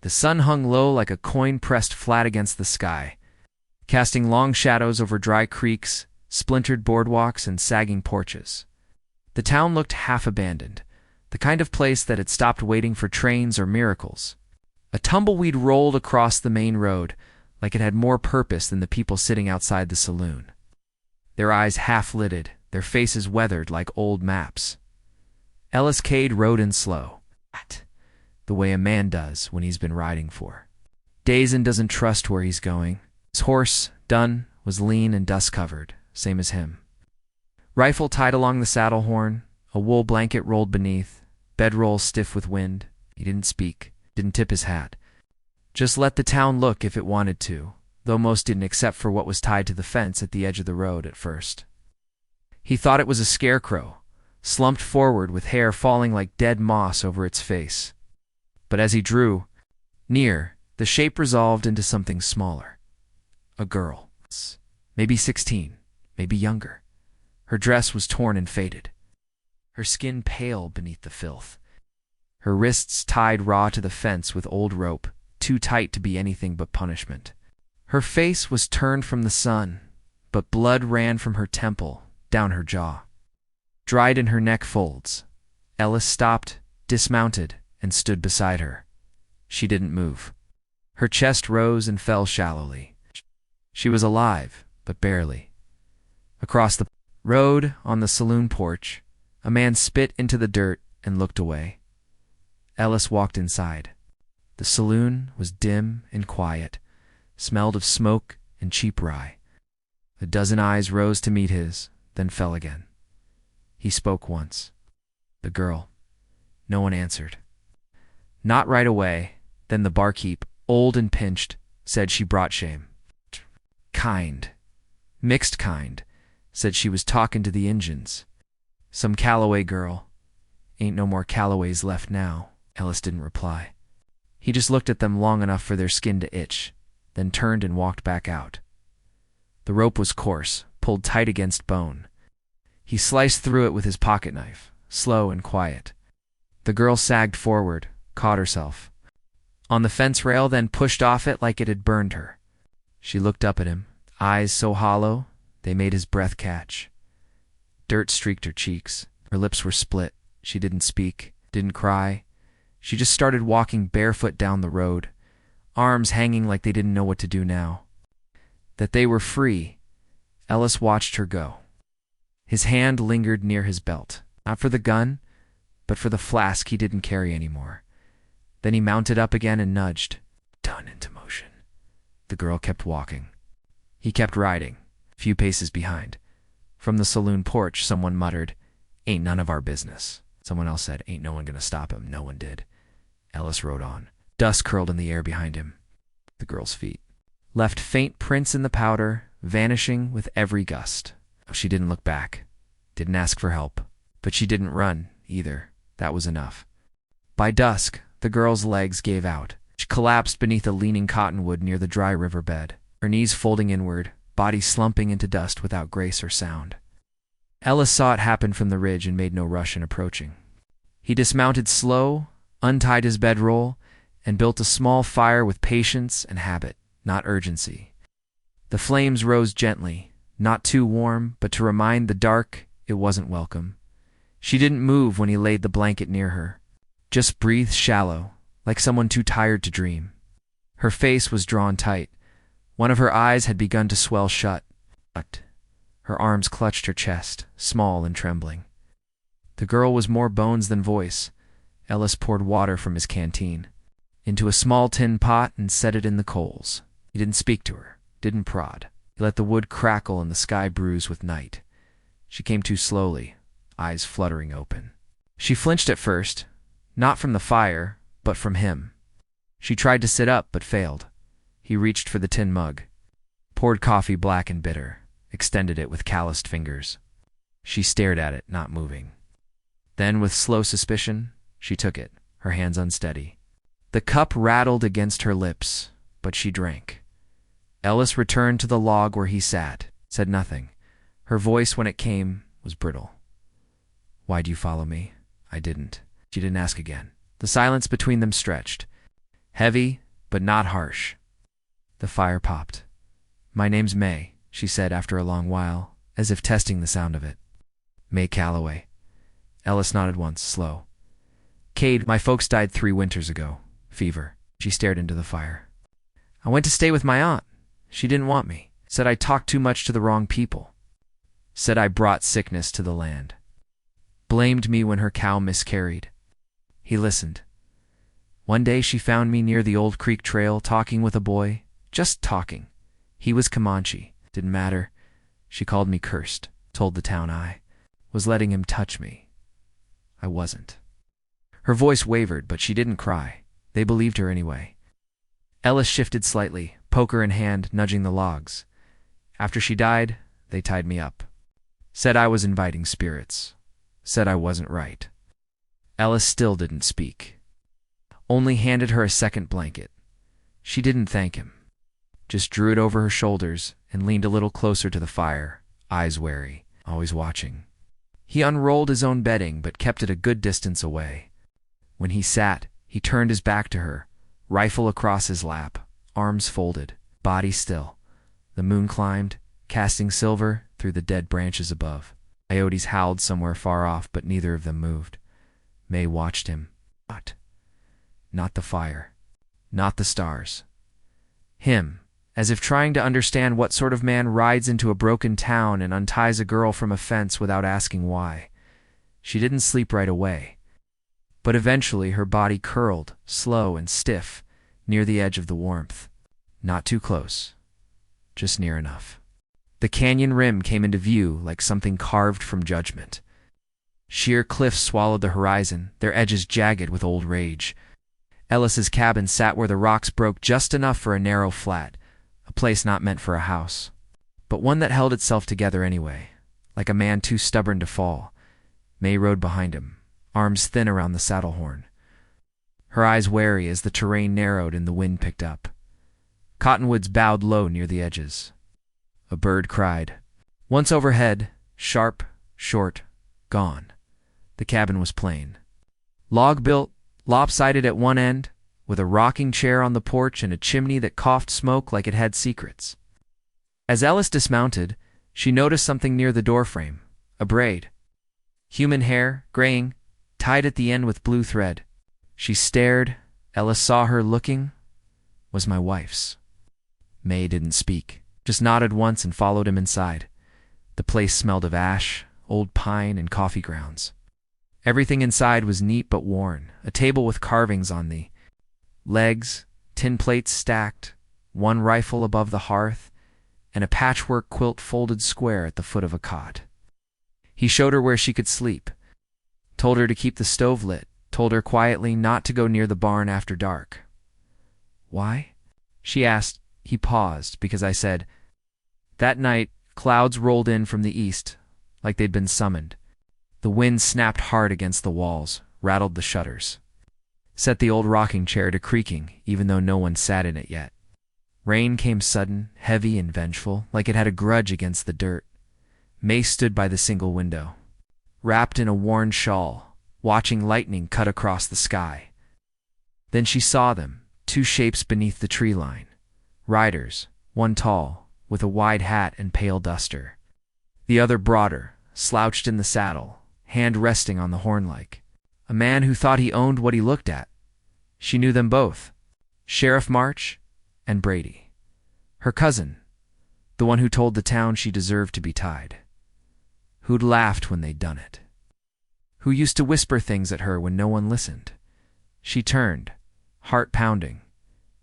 The sun hung low like a coin pressed flat against the sky, casting long shadows over dry creeks, splintered boardwalks, and sagging porches. The town looked half abandoned, the kind of place that had stopped waiting for trains or miracles. A tumbleweed rolled across the main road, like it had more purpose than the people sitting outside the saloon. Their eyes half-lidded, their faces weathered like old maps. Ellis Cade rode in slow, the way a man does when he's been riding for days and doesn't trust where he's going. His horse, Dun, was lean and dust-covered, same as him. Rifle tied along the saddle horn, a wool blanket rolled beneath, bedroll stiff with wind. He didn't speak, didn't tip his hat. Just let the town look if it wanted to, though most didn't except for what was tied to the fence at the edge of the road at first. He thought it was a scarecrow, slumped forward with hair falling like dead moss over its face. But as he drew near, the shape resolved into something smaller. A girl, maybe 16, maybe younger. Her dress was torn and faded, her skin pale beneath the filth, her wrists tied raw to the fence with old rope, too tight to be anything but punishment. Her face was turned from the sun, but blood ran from her temple, down her jaw, dried in her neck folds. Ellis stopped, dismounted, and stood beside her. She didn't move. Her chest rose and fell shallowly. She was alive, but barely. Across the road, on the saloon porch, a man spit into the dirt and looked away. Ellis walked inside. The saloon was dim and quiet, smelled of smoke and cheap rye. A dozen eyes rose to meet his, then fell again. He spoke once. The girl. No one answered. Not right away. Then the barkeep, old and pinched, said she brought shame. Kind. Mixed kind. Said she was talking to the Injuns. Some Calloway girl. Ain't no more Calloways left now. Ellis didn't reply. He just looked at them long enough for their skin to itch, then turned and walked back out. The rope was coarse, pulled tight against bone. He sliced through it with his pocket knife, slow and quiet. The girl sagged forward, caught herself on the fence rail, then pushed off it like it had burned her. She looked up at him, eyes so hollow they made his breath catch. Dirt streaked her cheeks. Her lips were split. She didn't speak, didn't cry. She just started walking barefoot down the road, arms hanging like they didn't know what to do now. That they were free. Ellis watched her go. His hand lingered near his belt, not for the gun, but for the flask he didn't carry anymore. Then he mounted up again and nudged. Done into motion. The girl kept walking. He kept riding, a few paces behind. From the saloon porch, someone muttered, "Ain't none of our business." Someone else said, "Ain't no one gonna stop him." No one did. Ellis rode on. Dust curled in the air behind him. The girl's feet left faint prints in the powder, vanishing with every gust. She didn't look back, didn't ask for help, but she didn't run either. That was enough. By dusk, the girl's legs gave out. She collapsed beneath a leaning cottonwood near the dry riverbed, her knees folding inward, body slumping into dust without grace or sound. Ellis saw it happen from the ridge and made no rush in approaching. He dismounted slow, untied his bedroll, and built a small fire with patience and habit, not urgency. The flames rose gently, not too warm, but to remind the dark it wasn't welcome. She didn't move when he laid the blanket near her, just breathed shallow, like someone too tired to dream. Her face was drawn tight. One of her eyes had begun to swell shut. Her arms clutched her chest, small and trembling. The girl was more bones than voice. Ellis poured water from his canteen into a small tin pot and set it in the coals. He didn't speak to her, didn't prod. He let the wood crackle and the sky bruise with night. She came to slowly, eyes fluttering open. She flinched at first, not from the fire, but from him. She tried to sit up, but failed. He reached for the tin mug, poured coffee black and bitter, extended it with calloused fingers. She stared at it, not moving. Then, with slow suspicion, she took it, her hands unsteady. The cup rattled against her lips, but she drank. Ellis returned to the log where he sat, said nothing. Her voice, when it came, was brittle. "Why'd you follow me?" "I didn't." She didn't ask again. The silence between them stretched. heavy, but not harsh. The fire popped. "My name's May," she said after a long while, as if testing the sound of it. "May Calloway." Ellis nodded once, slow. "Cade, my folks died 3 winters ago. Fever." She stared into the fire. "I went to stay with my aunt. She didn't want me. Said I talked too much to the wrong people. Said I brought sickness to the land. Blamed me when her cow miscarried." He listened. "One day she found me near the old creek trail talking with a boy. Just talking. He was Comanche. Didn't matter. She called me cursed. Told the town I was letting him touch me. I wasn't." Her voice wavered, but she didn't cry. They believed her anyway. Ellis shifted slightly, poker in hand, nudging the logs. "After she died, they tied me up. Said I was inviting spirits. Said I wasn't right." Ellis still didn't speak. Only handed her a second blanket. She didn't thank him. Just drew it over her shoulders and leaned a little closer to the fire, eyes wary, always watching. He unrolled his own bedding but kept it a good distance away. When he sat, he turned his back to her, rifle across his lap, arms folded, body still. The moon climbed, casting silver through the dead branches above. Coyotes howled somewhere far off, but neither of them moved. May watched him. Not the fire. Not the stars. Him, as if trying to understand what sort of man rides into a broken town and unties a girl from a fence without asking why. She didn't sleep right away. But eventually her body curled, slow and stiff, near the edge of the warmth. Not too close. Just near enough. The canyon rim came into view like something carved from judgment. Sheer cliffs swallowed the horizon, their edges jagged with old rage. Ellis's cabin sat where the rocks broke just enough for a narrow flat, a place not meant for a house, but one that held itself together anyway, like a man too stubborn to fall. May rode behind him, arms thin around the saddle horn. Her eyes wary as the terrain narrowed and the wind picked up. Cottonwoods bowed low near the edges. A bird cried. Once overhead, sharp, short, gone. The cabin was plain. Log built, lopsided at one end, with a rocking chair on the porch and a chimney that coughed smoke like it had secrets. As Ellis dismounted, she noticed something near the doorframe, a braid. Human hair, graying, tied at the end with blue thread. She stared. Ellis saw her looking. Was my wife's. May didn't speak, just nodded once and followed him inside. The place smelled of ash, old pine, and coffee grounds. Everything inside was neat but worn, a table with carvings on the legs, tin plates stacked, one rifle above the hearth, and a patchwork quilt folded square at the foot of a cot. He showed her where she could sleep, told her to keep the stove lit, told her quietly not to go near the barn after dark. "Why?" she asked. He paused because I said, "That night, clouds rolled in from the east, like they'd been summoned. The wind snapped hard against the walls, rattled the shutters. Set the old rocking chair to creaking, even though no one sat in it yet. Rain came sudden, heavy and vengeful, like it had a grudge against the dirt. May stood by the single window, wrapped in a worn shawl, watching lightning cut across the sky. Then she saw them, 2 shapes beneath the tree line. Riders, one tall, with a wide hat and pale duster. The other broader, slouched in the saddle, hand resting on the horn-like. A man who thought he owned what he looked at. She knew them both, Sheriff March and Brady. Her cousin, the one who told the town she deserved to be tied. Who'd laughed when they'd done it. Who used to whisper things at her when no one listened. She turned, heart pounding,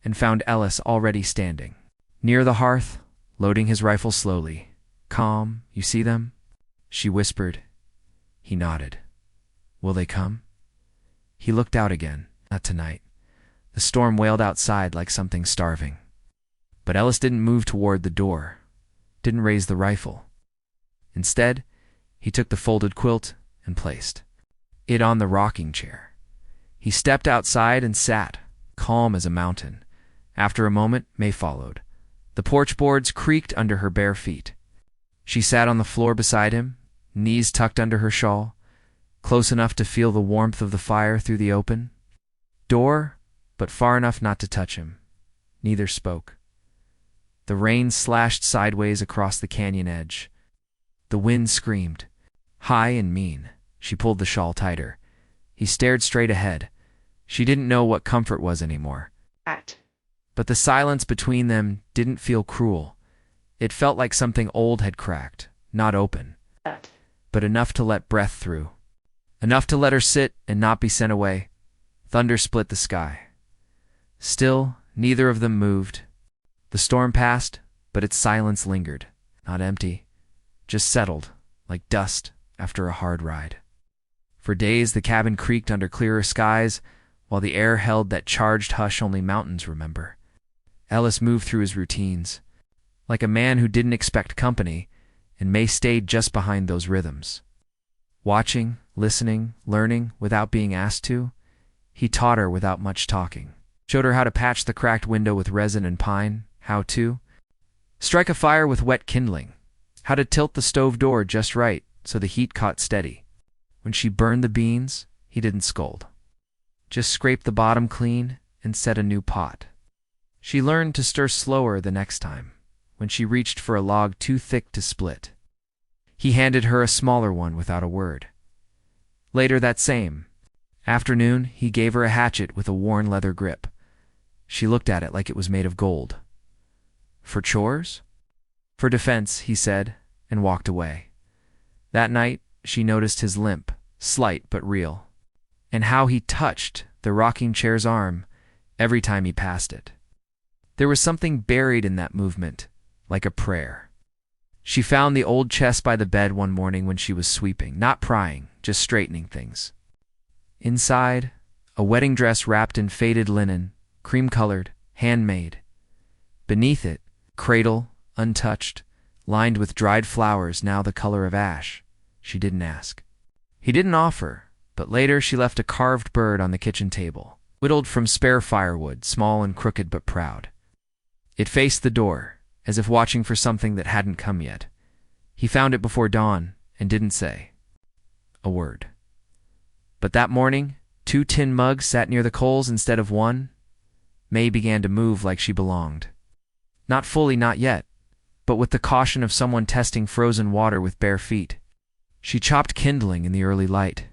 and found Ellis already standing. Near the hearth, loading his rifle slowly. "Calm, you see them?" she whispered. He nodded. "Will they come?" He looked out again. Not tonight. The storm wailed outside like something starving. But Ellis didn't move toward the door, didn't raise the rifle. Instead, he took the folded quilt and placed it on the rocking chair. He stepped outside and sat, calm as a mountain. After a moment, May followed. The porch boards creaked under her bare feet. She sat on the floor beside him, knees tucked under her shawl, close enough to feel the warmth of the fire through the open. Door, but far enough not to touch him. Neither spoke. The rain slashed sideways across the canyon edge. The wind screamed. High and mean. She pulled the shawl tighter. He stared straight ahead. She didn't know what comfort was anymore. But the silence between them didn't feel cruel. It felt like something old had cracked, not open, but enough to let breath through. Enough to let her sit and not be sent away. Thunder split the sky. Still, neither of them moved. The storm passed, but its silence lingered. Not empty, just settled, like dust after a hard ride. For days the cabin creaked under clearer skies, while the air held that charged hush only mountains remember. Ellis moved through his routines, like a man who didn't expect company, and May stayed just behind those rhythms. Watching, listening, learning without being asked to, he taught her without much talking. Showed her how to patch the cracked window with resin and pine, how to strike a fire with wet kindling, how to tilt the stove door just right so the heat caught steady. When she burned the beans, he didn't scold. Just scraped the bottom clean and set a new pot. She learned to stir slower the next time, when she reached for a log too thick to split. He handed her a smaller one without a word. Later that same afternoon, he gave her a hatchet with a worn leather grip. She looked at it like it was made of gold. For chores? For defense, he said, and walked away. That night, she noticed his limp, slight but real, and how he touched the rocking chair's arm every time he passed it. There was something buried in that movement, like a prayer. She found the old chest by the bed one morning when she was sweeping, not prying, just straightening things. Inside, a wedding dress wrapped in faded linen, cream-colored, handmade. Beneath it, cradle, untouched, lined with dried flowers now the color of ash. She didn't ask. He didn't offer, but later she left a carved bird on the kitchen table, whittled from spare firewood, small and crooked but proud. It faced the door, as if watching for something that hadn't come yet. He found it before dawn and didn't say a word. But that morning, 2 tin mugs sat near the coals instead of one. May began to move like she belonged. Not fully, not yet, but with the caution of someone testing frozen water with bare feet. She chopped kindling in the early light,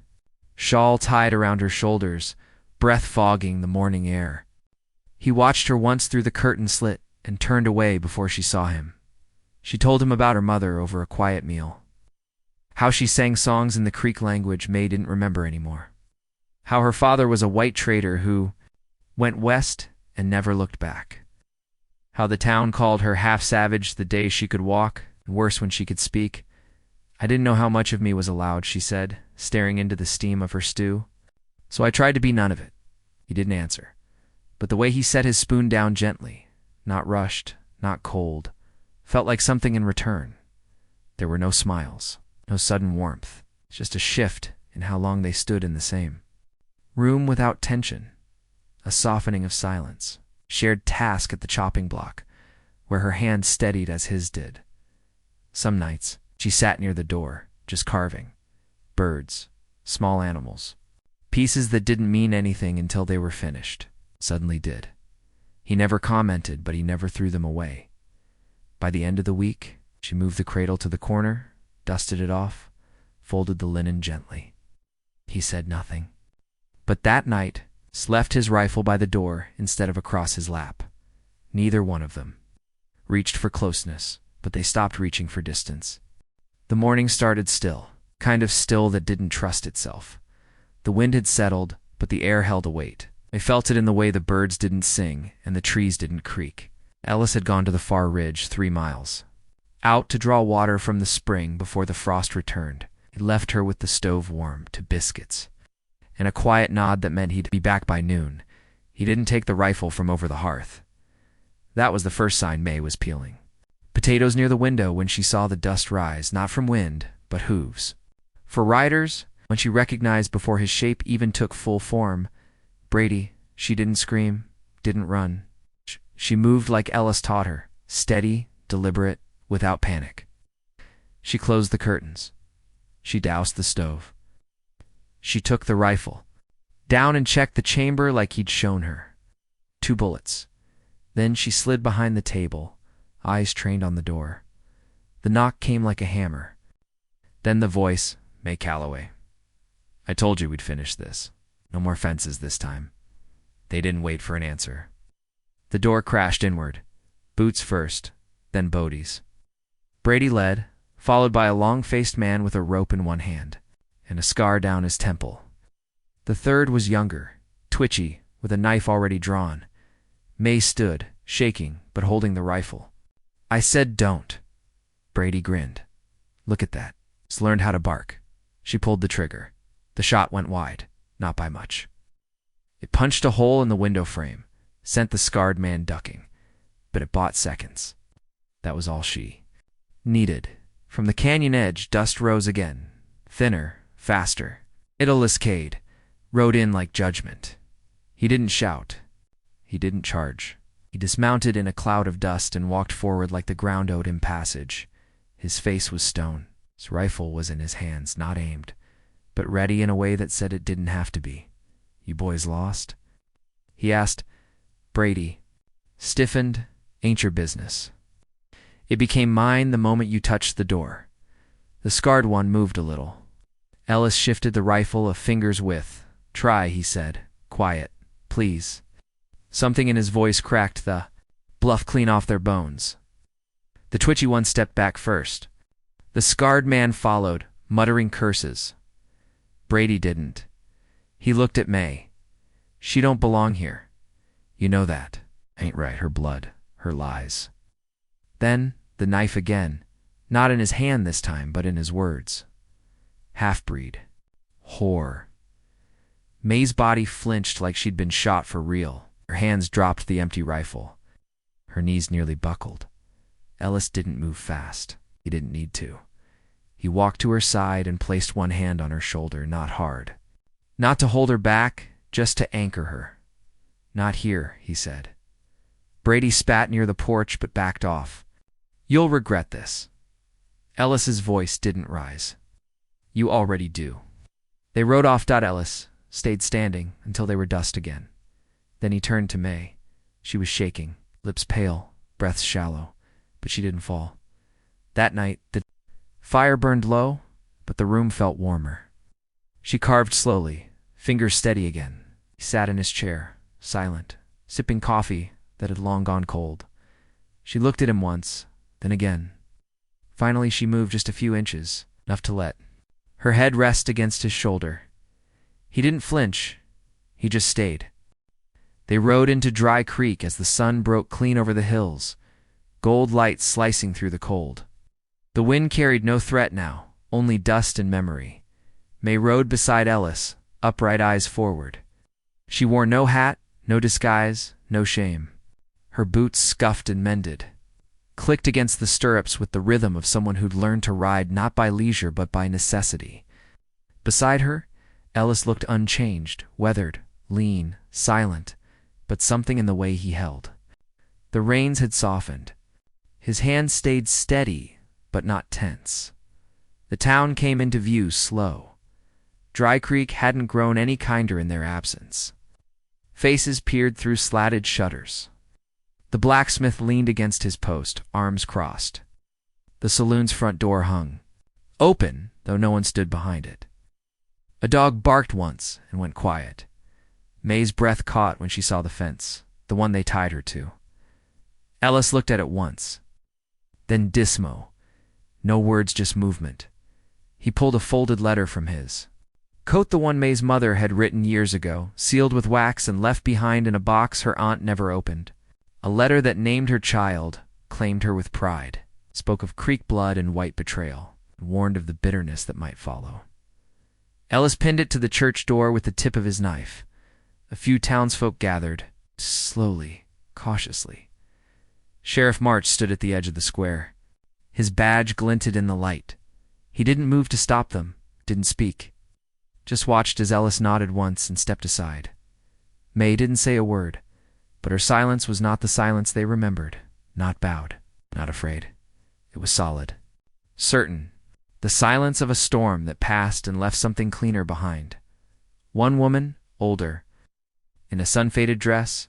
shawl tied around her shoulders, breath fogging the morning air. He watched her once through the curtain slit and turned away before she saw him. She told him about her mother over a quiet meal. How she sang songs in the Creek language May didn't remember anymore. How her father was a white trader who went west and never looked back. How the town called her half-savage the day she could walk, and worse when she could speak. I didn't know how much of me was allowed, she said, staring into the steam of her stew. So I tried to be none of it. He didn't answer. But the way he set his spoon down gently, not rushed, not cold, felt like something in return. There were no smiles, no sudden warmth, just a shift in how long they stood in the same room without tension, a softening of silence, shared task at the chopping block, where her hand steadied as his did. Some nights, she sat near the door, just carving. Birds, small animals, pieces that didn't mean anything until they were finished, suddenly did. He never commented, but he never threw them away. By the end of the week, she moved the cradle to the corner, dusted it off, folded the linen gently. He said nothing. But that night, left his rifle by the door instead of across his lap. Neither one of them reached for closeness, but they stopped reaching for distance. The morning started still, kind of still that didn't trust itself. The wind had settled, but the air held a weight. They felt it in the way the birds didn't sing and the trees didn't creak. Ellis had gone to the far ridge 3 miles, out to draw water from the spring before the frost returned. He left her with the stove warm to biscuits, and a quiet nod that meant he'd be back by noon. He didn't take the rifle from over the hearth. That was the first sign May was peeling. Potatoes near the window when she saw the dust rise, not from wind, but hooves. For riders, when she recognized before his shape even took full form, Brady, she didn't scream, didn't run. She moved like Ellis taught her, steady, deliberate, without panic. She closed the curtains. She doused the stove. She took the rifle down and checked the chamber like he'd shown her. 2 bullets. Then she slid behind the table, eyes trained on the door. The knock came like a hammer. Then the voice, May Calloway. I told you we'd finish this. No more fences this time. They didn't wait for an answer. The door crashed inward, Boots first, then Bodie's. Brady led, followed by a long-faced man with a rope in one hand, and a scar down his temple. The third was younger, twitchy, with a knife already drawn. May stood, shaking, but holding the rifle. I said don't. Brady grinned. Look at that. He's learned how to bark. She pulled the trigger. The shot went wide, not by much. It punched a hole in the window frame, sent the scarred man ducking, but it bought seconds. That was all she needed. From the canyon edge, dust rose again, thinner, faster. Ellis Cade rode in like judgment. He didn't shout. He didn't charge. He dismounted in a cloud of dust and walked forward like the ground owed him passage. His face was stone. His rifle was in his hands, not aimed, but ready in a way that said it didn't have to be. You boys lost? He asked. Brady stiffened. Ain't your business. It became mine the moment you touched the door. The scarred one moved a little. Ellis shifted the rifle a finger's width. Try, he said. Quiet, please. Something in his voice cracked the bluff clean off their bones. The twitchy one stepped back first. The scarred man followed, muttering curses. Brady didn't. He looked at May. She don't belong here. You know that. Ain't right, her blood, her lies. Then, the knife again, not in his hand this time, but in his words. Half-breed. Whore. May's body flinched like she'd been shot for real. Her hands dropped the empty rifle. Her knees nearly buckled. Ellis didn't move fast. He didn't need to. He walked to her side and placed one hand on her shoulder, not hard. Not to hold her back, just to anchor her. Not here, he said. Brady spat near the porch but backed off. You'll regret this. Ellis's voice didn't rise. You already do. They rode off. Ellis stayed standing until they were dust again. Then he turned to May. She was shaking, lips pale, breaths shallow, but she didn't fall. That night, the fire burned low, but the room felt warmer. She carved slowly, fingers steady again. He sat in his chair, silent, sipping coffee that had long gone cold. She looked at him once, then again. Finally, she moved just a few inches, enough to let her head rest against his shoulder. He didn't flinch. He just stayed. They rode into Dry Creek as the sun broke clean over the hills, gold light slicing through the cold. The wind carried no threat now, only dust and memory. May rode beside Ellis, upright eyes forward. She wore no hat, no disguise, no shame. Her boots scuffed and mended, clicked against the stirrups with the rhythm of someone who'd learned to ride not by leisure but by necessity. Beside her, Ellis looked unchanged, weathered, lean, silent, but something in the way he held. The reins had softened. His hand stayed steady, but not tense. The town came into view slow. Dry Creek hadn't grown any kinder in their absence. Faces peered through slatted shutters. The blacksmith leaned against his post, arms crossed. The saloon's front door hung open, though no one stood behind it. A dog barked once and went quiet. May's breath caught when she saw the fence, the one they tied her to. Ellis looked at it once. Then Dismo. No words, just movement. He pulled a folded letter from his coat, the one May's mother had written years ago, sealed with wax and left behind in a box her aunt never opened. A letter that named her child, claimed her with pride, spoke of Creek blood and white betrayal, and warned of the bitterness that might follow. Ellis pinned it to the church door with the tip of his knife. A few townsfolk gathered, slowly, cautiously. Sheriff March stood at the edge of the square. His badge glinted in the light. He didn't move to stop them, didn't speak. Just watched as Ellis nodded once and stepped aside. May didn't say a word, but her silence was not the silence they remembered, not bowed, not afraid. It was solid, certain, the silence of a storm that passed and left something cleaner behind. One woman, older, in a sun-faded dress,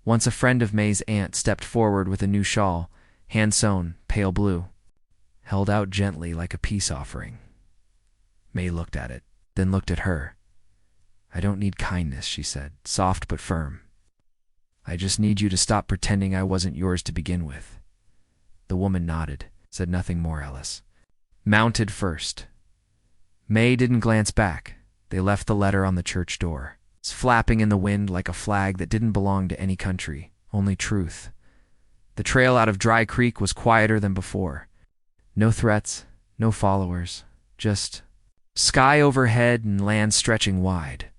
Once a friend of May's aunt stepped forward with a new shawl, hand-sewn, pale blue, held out gently like a peace offering. May looked at it, then looked at her. "I don't need kindness," she said, soft but firm. "I just need you to stop pretending I wasn't yours to begin with." The woman nodded, said nothing more. Ellis mounted first. May didn't glance back. They left the letter on the church door, flapping in the wind like a flag that didn't belong to any country, only truth. The trail out of Dry Creek was quieter than before. No threats, no followers, just sky overhead and land stretching wide.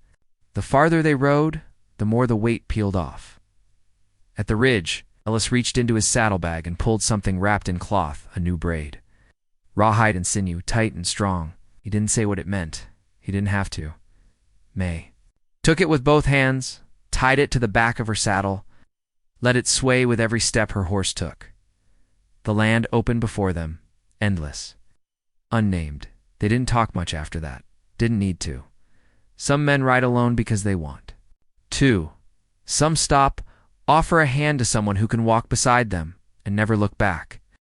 The farther they rode, the more the weight peeled off. At the ridge, Ellis reached into his saddlebag and pulled something wrapped in cloth, a new braid. Rawhide and sinew, tight and strong. He didn't say what it meant. He didn't have to. May took it with both hands, tied it to the back of her saddle, let it sway with every step her horse took. The land opened before them, endless. Unnamed. They didn't talk much after that. Didn't need to. Some men ride alone because they want. 2. Some stop, offer a hand to someone who can walk beside them, and never look back.